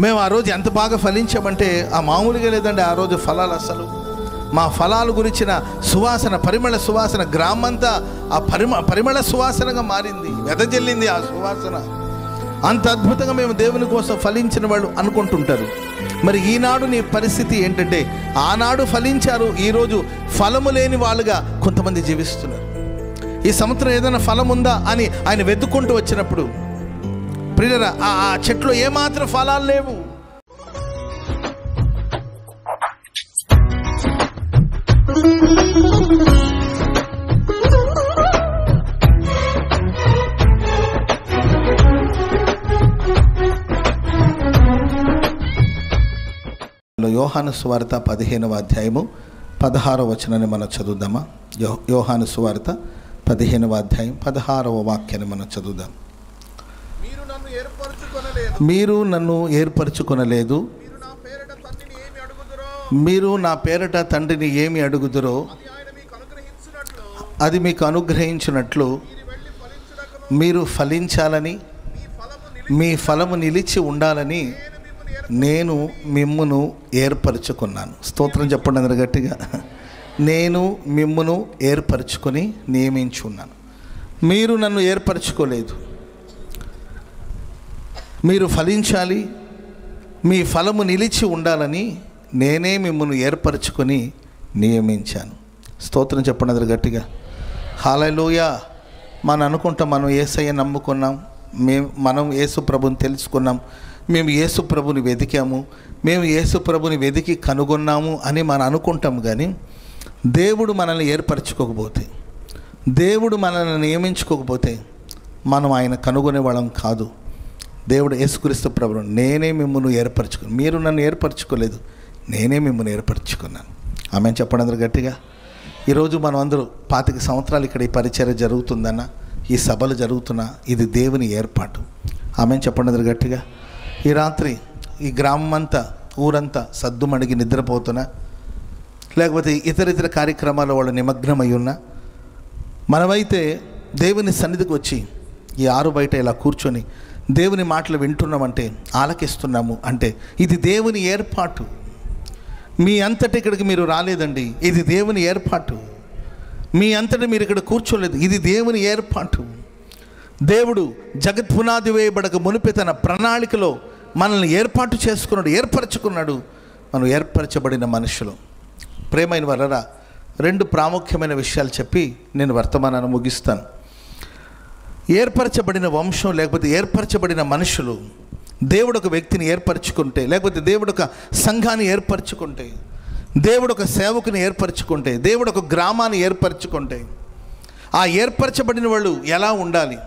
మేము ఆ రోజు ఎంత బాగా ఫలించామంటే ఆ మామూలుగా లేదండి. ఆ రోజు ఫలాలు అసలు మా ఫలాలు గురించిన సువాసన, పరిమళ సువాసన గ్రామంతా ఆ పరిమళ సువాసనగా మారింది, వెదజల్లింది ఆ సువాసన. అంత అద్భుతంగా మేము దేవుని కోసం ఫలించిన వాళ్ళు అనుకుంటుంటారు. మరి ఈనాడు నీ పరిస్థితి ఏంటంటే, ఆనాడు ఫలించారు, ఈరోజు ఫలము లేని వాళ్ళుగా కొంతమంది జీవిస్తున్నారు. ఈ సంవత్సరం ఏదైనా ఫలం ఉందా అని ఆయన వెతుక్కుంటూ వచ్చినప్పుడు ప్రియులారా, ఆ చెట్లో ఏమాత్రం ఫలాలు లేవు. యోహాను సువార్త 15వ అధ్యాయము 16వ వచనాన్ని మనం చదువుదామా? యోహాను సువార్త 15వ అధ్యాయం 16వ వాక్యాన్ని మనం చదువుదాం. మీరు నన్ను ఏర్పరచుకొనలేదు, మీరు నా పేరట తండ్రిని ఏమి అడుగుదురో అది మీకు అనుగ్రహించినట్లు మీరు ఫలించాలని, మీ ఫలము నిలిచి ఉండాలని నేను మిమ్మును ఏర్పరచుకున్నాను. స్తోత్రం చెప్పండి అందరు గట్టిగా. నేను మిమ్మును ఏర్పరచుకొని నియమించున్నాను. మీరు నన్ను ఏర్పరచుకోలేదు, మీరు ఫలించాలి, మీ ఫలము నిలిచి ఉండాలని నేనే మిమ్మల్ని ఏర్పరచుకొని నియమించాను. స్తోత్రం చెప్పండి అందరు గట్టిగా. హల్లెలూయా. మనం అనుకుంటాం మనం యేసయ్య నమ్ముకున్నాం, మనం యేసు ప్రభుని తెలుసుకున్నాం, మేము యేసు ప్రభుని వెతికాము, మేము యేసు ప్రభుని వెతికి కనుగొన్నాము అని మనం అనుకుంటాం. కానీ దేవుడు మనల్ని ఏర్పరచుకోకపోతే, దేవుడు మనల్ని నియమించుకోకపోతే మనం ఆయన కనుగొనే వాళ్ళం కాదు. దేవుడు యేసుక్రీస్తు ప్రభువు నేనే మిమ్మల్ని ఏర్పరచుకున్నాను, మీరు నన్ను ఏర్పరచుకోలేదు, నేనే మిమ్మల్ని ఏర్పరచుకున్నాను. ఆమెను చెప్పండి అందరూ గట్టిగా. ఈరోజు మనం అందరూ 25 సంవత్సరాలు ఇక్కడ ఈ పరిచర్య జరుగుతుందన్న, ఈ సభలు జరుగుతున్నా, ఇది దేవుని ఏర్పాటు. ఆమెను చెప్పండి అందరూ గట్టిగా. ఈ రాత్రి ఈ గ్రామం అంతా, ఊరంతా సద్దుమణిగి నిద్రపోతున్నా, లేకపోతే ఇతర కార్యక్రమాల్లో వాళ్ళు నిమగ్నమై ఉన్నా, మనమైతే దేవుని సన్నిధికి వచ్చి ఈ ఆరు బయట ఇలా కూర్చొని దేవుని మాటలు వింటున్నామంటే, ఆలకిస్తున్నాము అంటే ఇది దేవుని ఏర్పాటు. మీ అంతటి ఇక్కడికి మీరు రాలేదండి, ఇది దేవుని ఏర్పాటు. మీ అంతటి మీరు ఇక్కడ కూర్చోలేదు, ఇది దేవుని ఏర్పాటు. దేవుడు జగత్పునాది వేయబడక మునిపే తన ప్రణాళికలో మనల్ని ఏర్పాటు చేసుకున్నాడు, ఏర్పరచుకున్నాడు. మనం ఏర్పరచబడిన మనుషులు. ప్రేమైన వారరా, 2 ప్రాముఖ్యమైన విషయాలు చెప్పి నేను వర్తమానాన్ని ముగిస్తాను. ఏర్పరచబడిన వంశం లేకపోతే ఏర్పరచబడిన మనుషులు, దేవుడు ఒక వ్యక్తిని ఏర్పరచుకుంటే, లేకపోతే దేవుడు ఒక సంఘాన్ని ఏర్పరచుకుంటే, దేవుడు ఒక సేవకుని ఏర్పరచుకుంటే, దేవుడు ఒక గ్రామాన్ని ఏర్పరచుకుంటే, ఆ ఏర్పరచబడిన వాళ్ళు ఎలా ఉండాలి?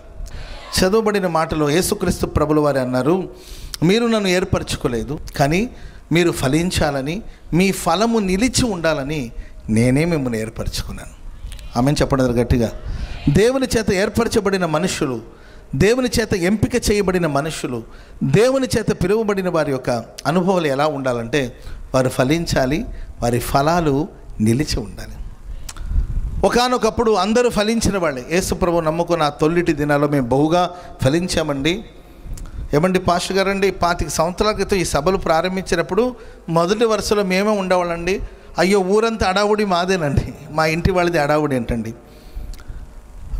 చదవబడిన మాటలో యేసుక్రీస్తు ప్రభుల వారు అన్నారు, మీరు నన్ను ఏర్పరచుకోలేదు, కానీ మీరు ఫలించాలని, మీ ఫలము నిలిచి ఉండాలని నేనే మిమ్మల్ని ఏర్పరచుకున్నాను. ఆమెను చెప్పండి గట్టిగా. దేవుని చేత ఏర్పరచబడిన మనుషులు, దేవుని చేత ఎంపిక చేయబడిన మనుషులు, దేవుని చేత పిలువబడిన వారి యొక్క అనుభవాలు ఎలా ఉండాలంటే, వారు ఫలించాలి, వారి ఫలాలు నిలిచి ఉండాలి. ఒకానొకప్పుడు అందరూ ఫలించిన వాళ్ళే. యేసు ప్రభువు నమ్ముకున్న ఆ తొలిటి దినాల్లో మేము బహుగా ఫలించామండి. ఏమండి పాస్టర్ గారండి, 25 సంవత్సరాల క్రితం ఈ సభలు ప్రారంభించినప్పుడు మొదటి వరుసలో మేమే ఉండేవాళ్ళండి. అయ్యో ఊరంతా అడావుడి మాదేనండి, మా ఇంటి వాళ్ళది అడావుడి ఏంటండి.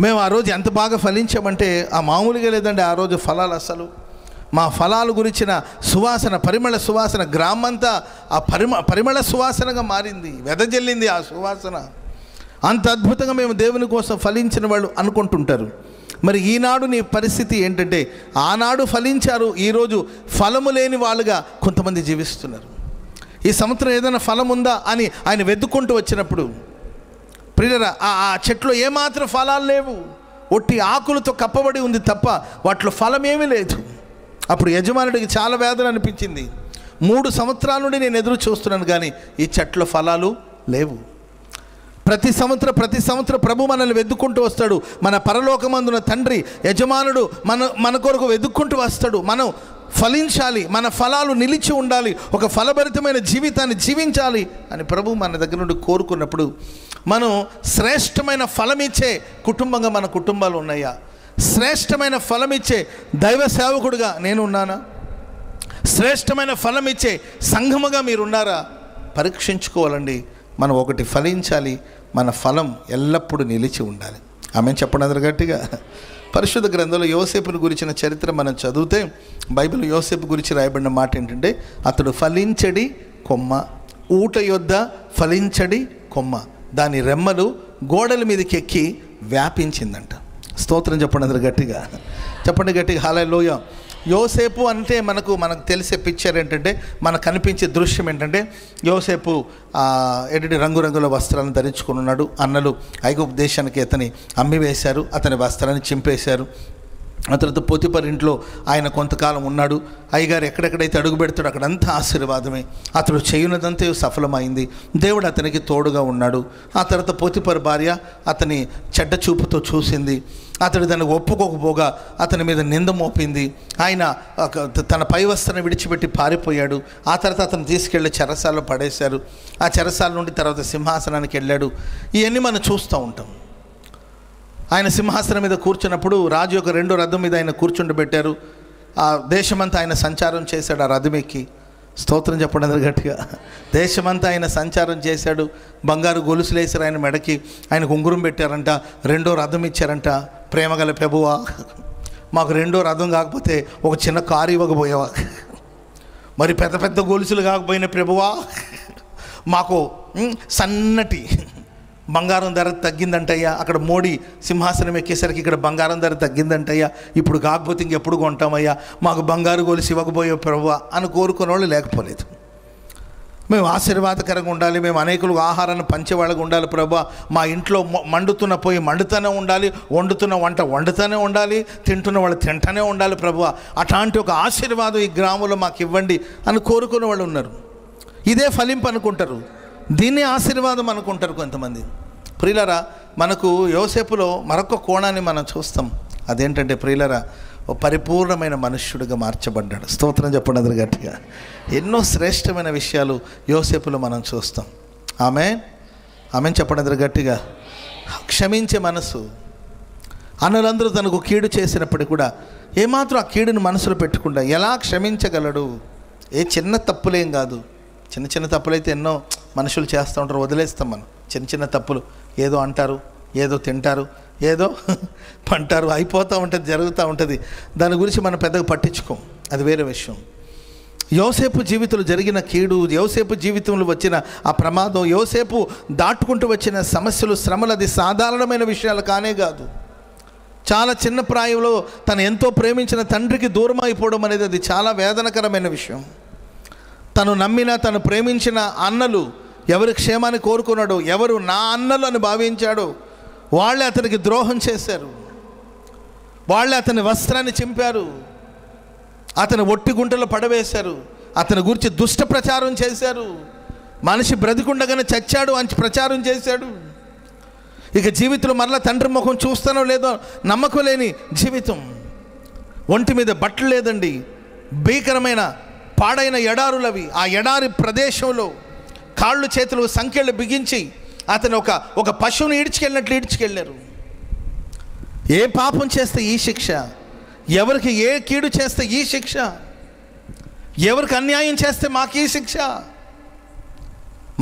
మేము ఆ రోజు ఎంత బాగా ఫలించామంటే ఆ మామూలుగా లేదండి. ఆ రోజు ఫలాలు అసలు మా ఫలాలు గురించిన సువాసన, పరిమళ సువాసన గ్రామంతా ఆ పరిమళ సువాసనగా మారింది, వెదజల్లింది ఆ సువాసన. అంత అద్భుతంగా మేము దేవుని కోసం ఫలించిన వాళ్ళు అనుకుంటుంటారు. మరి ఈనాడు నీ పరిస్థితి ఏంటంటే, ఆనాడు ఫలించారు, ఈరోజు ఫలము లేని వాళ్ళుగా కొంతమంది జీవిస్తున్నారు. ఈ సంవత్సరం ఏదైనా ఫలం ఉందా అని ఆయన వెతుక్కుంటూ వచ్చినప్పుడు ప్రియులారా, ఆ చెట్లో ఏమాత్రం ఫలాలు లేవు, ఒట్టి ఆకులతో కప్పబడి ఉంది తప్ప వాటిలో ఫలం ఏమీ లేదు. అప్పుడు యజమానుడికి చాలా వేదన అనిపించింది. 3 సంవత్సరాల నుండి నేను ఎదురు చూస్తున్నాను, కానీ ఈ చెట్లో ఫలాలు లేవు. ప్రతి సంవత్సరం ప్రభు మనల్ని వెతుక్కుంటూ వస్తాడు. మన పరలోకమందున తండ్రి యజమానుడు మన కొరకు వెతుక్కుంటూ వస్తాడు. మనం ఫలించాలి, మన ఫలాలు నిలిచి ఉండాలి, ఒక ఫలభరితమైన జీవితాన్ని జీవించాలి అని ప్రభు మన దగ్గర నుండి కోరుకున్నప్పుడు, మనం శ్రేష్టమైన ఫలమిచ్చే కుటుంబంగా మన కుటుంబాలు ఉన్నాయా? శ్రేష్టమైన ఫలమిచ్చే దైవ సేవకుడిగా నేను ఉన్నానా? శ్రేష్టమైన ఫలం ఇచ్చే సంఘముగా మీరున్నారా? పరీక్షించుకోవాలండి. మనం ఒకటి ఫలించాలి, మన ఫలం ఎల్లప్పుడూ నిలిచి ఉండాలి. ఆమె చెప్పండి అందరు గట్టిగా. పరిశుద్ధ గ్రంథంలో యోసేపుని గురించిన చరిత్ర మనం చదివితే బైబిల్ యోసేపు గురించి రాయబడిన మాట ఏంటంటే, అతడు ఫలించడి కొమ్మ, ఊట యొద్ద ఫలించడి కొమ్మ, దాని రెమ్మలు గోడల మీదకి ఎక్కి వ్యాపించిందంట. స్తోత్రం చెప్పండి అందరు గట్టిగా. చెప్పండి గట్టిగా హల్లెలూయా. యోసేపు అంటే మనకు తెలిసే పిక్చర్ ఏంటంటే, మనకు కనిపించే దృశ్యం ఏంటంటే, యోసేపు ఏంటంటే రంగురంగుల వస్త్రాలను ధరించుకుని ఉన్నాడు. అన్నలు ఐగుప్తు దేశానికి అతని అమ్మివేశారు, అతని వస్త్రాన్ని చింపేశారు. ఆ తర్వాత పోతిఫర్ ఇంట్లో ఆయన కొంతకాలం ఉన్నాడు. అయ్యగారు ఎక్కడెక్కడైతే అడుగు పెడతాడో అక్కడంతా ఆశీర్వాదమే. అతడు చేయునదంతా సఫలమైంది. దేవుడు అతనికి తోడుగా ఉన్నాడు. ఆ తర్వాత పోతిఫర్ భార్య అతని చెడ్డ చూపుతో చూసింది. అతడు దాన్ని ఒప్పుకోకపోగా అతని మీద నింద మోపింది. ఆయన తన పై వస్త్రాన్ని విడిచిపెట్టి పారిపోయాడు. ఆ తర్వాత అతను తీసుకెళ్ళి చెరసాలలో పడేశారు. ఆ చెరసాల నుండి తర్వాత సింహాసనానికి వెళ్ళాడు. ఇవన్నీ మనం చూస్తూ ఉంటాం. ఆయన సింహాసనం మీద కూర్చున్నప్పుడు రాజు యొక్క 2 రథం మీద ఆయన కూర్చుండబెట్టారు. ఆ దేశమంతా ఆయన సంచారం చేశాడు ఆ రథం ఎక్కి. స్తోత్రం చెప్పండి అందరు గట్టిగా. దేశమంతా ఆయన సంచారం చేశాడు. బంగారు గొలుసులు వేసారు ఆయన మెడకి. ఆయనకు ఉంగురం పెట్టారంట. 2వ రథం ఇచ్చారంట. ప్రేమగల ప్రభువా, మాకు 2వ రథం కాకపోతే ఒక చిన్న కారు ఇవ్వకపోయావా? మరి పెద్ద పెద్ద గొలుసులు కాకపోయిన ప్రభువా, మాకు సన్నటి బంగారం ధర తగ్గిందంటయ్యా. అక్కడ మోడీ సింహాసనం ఎక్కేసరికి ఇక్కడ బంగారం ధర తగ్గిందంటయ్యా. ఇప్పుడు కాకపోతే ఇంకెప్పుడు కొంటామయ్యా, మాకు బంగారు గొలుసు ఇవ్వకపోయే ప్రభువా అని కోరుకునే వాళ్ళు లేకపోలేదు. మేము ఆశీర్వాదకరంగా ఉండాలి, మేము అనేకులకు ఆహారాన్ని పంచేవాళ్ళగా ఉండాలి ప్రభువా. మా ఇంట్లో మండుతున్న పొయ్యి మండుతూనే ఉండాలి, వండుతున్న వంట వండుతూనే ఉండాలి, తింటున్న వాళ్ళు తింటూనే ఉండాలి ప్రభువా. అట్లాంటి ఒక ఆశీర్వాదం ఈ గ్రామంలో మాకు ఇవ్వండి అని కోరుకునే వాళ్ళు ఉన్నారు. ఇదే ఫలింపు అనుకుంటారు, దీన్నే ఆశీర్వాదం అనుకుంటారు కొంతమంది. ప్రియులరా, మనకు యోసేపులో మరొక కోణాన్ని మనం చూస్తాం. అదేంటంటే ప్రియులరా, ఓ పరిపూర్ణమైన మనుష్యుడిగా మార్చబడ్డాడు. స్తోత్రం చెప్పండి అందరు గట్టిగా. ఎన్నో శ్రేష్టమైన విషయాలు యోసేపులో మనం చూస్తాం. ఆమె చెప్పండి అందరు గట్టిగా. క్షమించే మనసు. అన్నలందరూ తనకు కీడు చేసినప్పటికీ కూడా ఏమాత్రం ఆ కీడును మనసులో పెట్టుకుండా ఎలా క్షమించగలడు? ఏ చిన్న తప్పులేం కాదు. చిన్న చిన్న తప్పులైతే ఎన్నో మనుషులు చేస్తూ ఉంటారు, వదిలేస్తాం మనం. చిన్న చిన్న తప్పులు ఏదో అంటారు, ఏదో తింటారు, ఏదో పంటారు, అయిపోతూ ఉంటుంది, జరుగుతూ ఉంటుంది. దాని గురించి మనం పెద్దగా పట్టించుకోం, అది వేరే విషయం. యోసేపు జీవితంలో జరిగిన కీడు, యోసేపు జీవితంలో వచ్చిన ఆ ప్రమాదం, యోసేపు దాటుకుంటూ వచ్చిన సమస్యలు, శ్రమలు, అది సాధారణమైన విషయాలు కానే కాదు. చాలా చిన్న ప్రాయంలో తను ఎంతో ప్రేమించిన తండ్రికి దూరం అయిపోవడం అనేది అది చాలా వేదనకరమైన విషయం. తను నమ్మిన, తను ప్రేమించిన అన్నలు ఎవరి క్షేమాన్ని కోరుకున్నాడో, ఎవరు నా అన్నలు అని భావించాడో వాళ్ళే అతనికి ద్రోహం చేశారు. వాళ్ళే అతని వస్త్రాన్ని చింపారు, అతని ఒట్టి గుంటలో పడవేశారు, అతని గురించి దుష్ట ప్రచారం చేశారు. మనిషి బ్రతికుండగానే చచ్చాడు అని ప్రచారం చేశాడు. ఇక జీవితంలో మరలా తండ్రి ముఖం చూస్తానో లేదో నమ్మకం లేని జీవితం. ఒంటి మీద బట్టలు లేదండి, భీకరమైన పాడైన ఎడారులవి. ఆ ఎడారి ప్రదేశంలో కాళ్ళు చేతులు సంఖ్యలు బిగించి అతను ఒక పశువుని ఈడ్చుకెళ్ళినట్లు ఈడ్చుకెళ్ళారు. ఏ పాపం చేస్తే ఈ శిక్ష, ఎవరికి ఏ కీడు చేస్తే ఈ శిక్ష, ఎవరికి అన్యాయం చేస్తే మాకు ఈ శిక్ష.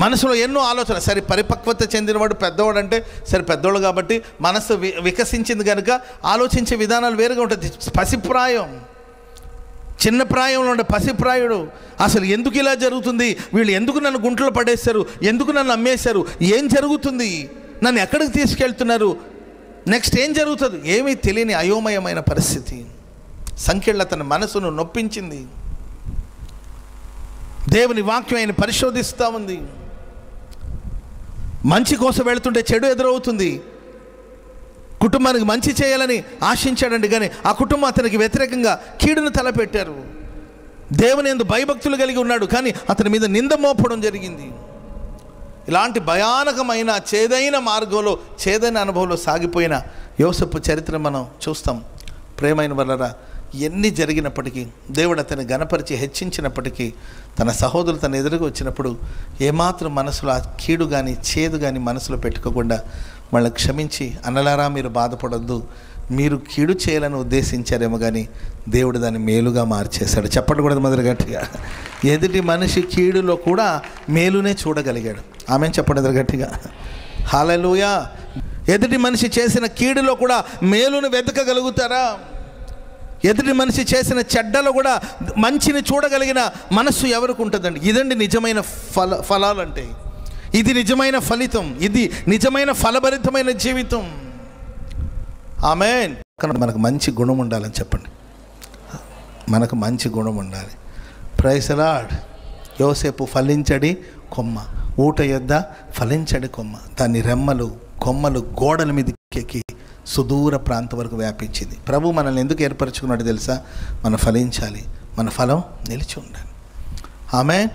మనసులో ఎన్నో ఆలోచన. సరే, పరిపక్వత చెందినవాడు పెద్దవాడు అంటే సరే పెద్దవాడు కాబట్టి మనసు వికసించింది కనుక ఆలోచించే విధానాలు వేరుగా ఉంటుంది. పసిప్రాయం, చిన్న ప్రాయంలో ఉండే పసిప్రాయుడు అసలు ఎందుకు ఇలా జరుగుతుంది, వీళ్ళు ఎందుకు నన్ను గుంటలో పడేశారు, ఎందుకు నన్ను అమ్మేశారు, ఏం జరుగుతుంది, నన్ను ఎక్కడికి తీసుకెళ్తున్నారు, నెక్స్ట్ ఏం జరుగుతుంది, ఏమీ తెలియని అయోమయమైన పరిస్థితి. సంఖ్యలు అతని మనసును నొప్పించింది. దేవుని వాక్యం ఆయన పరిశోధిస్తూ ఉంది. మంచి కోసం వెళుతుంటే చెడు ఎదురవుతుంది. కుటుంబానికి మంచి చేయాలని ఆశించాడండి, కానీ ఆ కుటుంబం అతనికి వ్యతిరేకంగా కీడును తలపెట్టారు. దేవుని యందు భయభక్తులు కలిగి ఉన్నాడు, కానీ అతని మీద నింద మోపడం జరిగింది. ఇలాంటి భయానకమైన చేదైన మార్గంలో, చేదైన అనుభవంలో సాగిపోయిన యోసేపు చరిత్ర మనం చూస్తాం. ప్రేమైన వల్లరా, ఎన్ని జరిగినప్పటికీ, దేవుడు అతన్ని గణపరిచి హెచ్చించినప్పటికీ, తన సహోదరులు తన ఎదురుగా వచ్చినప్పుడు ఏమాత్రం మనసులో ఆ కీడు కానీ చేదు కానీ మనసులో పెట్టుకోకుండా వాళ్ళని క్షమించి, అన్నలారా మీరు బాధపడొద్దు, మీరు కీడు చేయాలని ఉద్దేశించారేమో కానీ దేవుడు దాన్ని మేలుగా మార్చేశాడు. చెప్పండి కూడా మొదలు గట్టిగా. ఎదుటి మనిషి కీడులో కూడా మేలునే చూడగలిగాడు. ఆమె చెప్పండి ఎదురు గట్టిగా. హల్లెలూయా. ఎదుటి మనిషి చేసిన కీడులో కూడా మేలును వెతకగలుగుతారా? ఎదుటి మనిషి చేసిన చెడ్డలో కూడా మంచిని చూడగలిగిన మనస్సు ఎవరికి ఉంటుందండి? ఇదండి నిజమైన ఫలాలంటే. ఇది నిజమైన ఫలితం, ఇది నిజమైన ఫలభరితమైన జీవితం. ఆమేన్. మనకు మంచి గుణం ఉండాలని చెప్పండి. మనకు మంచి గుణం ఉండాలి. Praise the Lord. యోసేపు ఫలించడి కొమ్మ, ఊట యొద్ద ఫలించడి కొమ్మ. దాని రెమ్మలు కొమ్మలు గోడల మీదకి ఎక్కి సుదూర ప్రాంతం వరకు వ్యాపించింది. ప్రభు మనల్ని ఎందుకు ఏర్పరచుకున్నాడు తెలుసా? మనం ఫలించాలి, మన ఫలం నిలిచి ఉండాలి. ఆమేన్.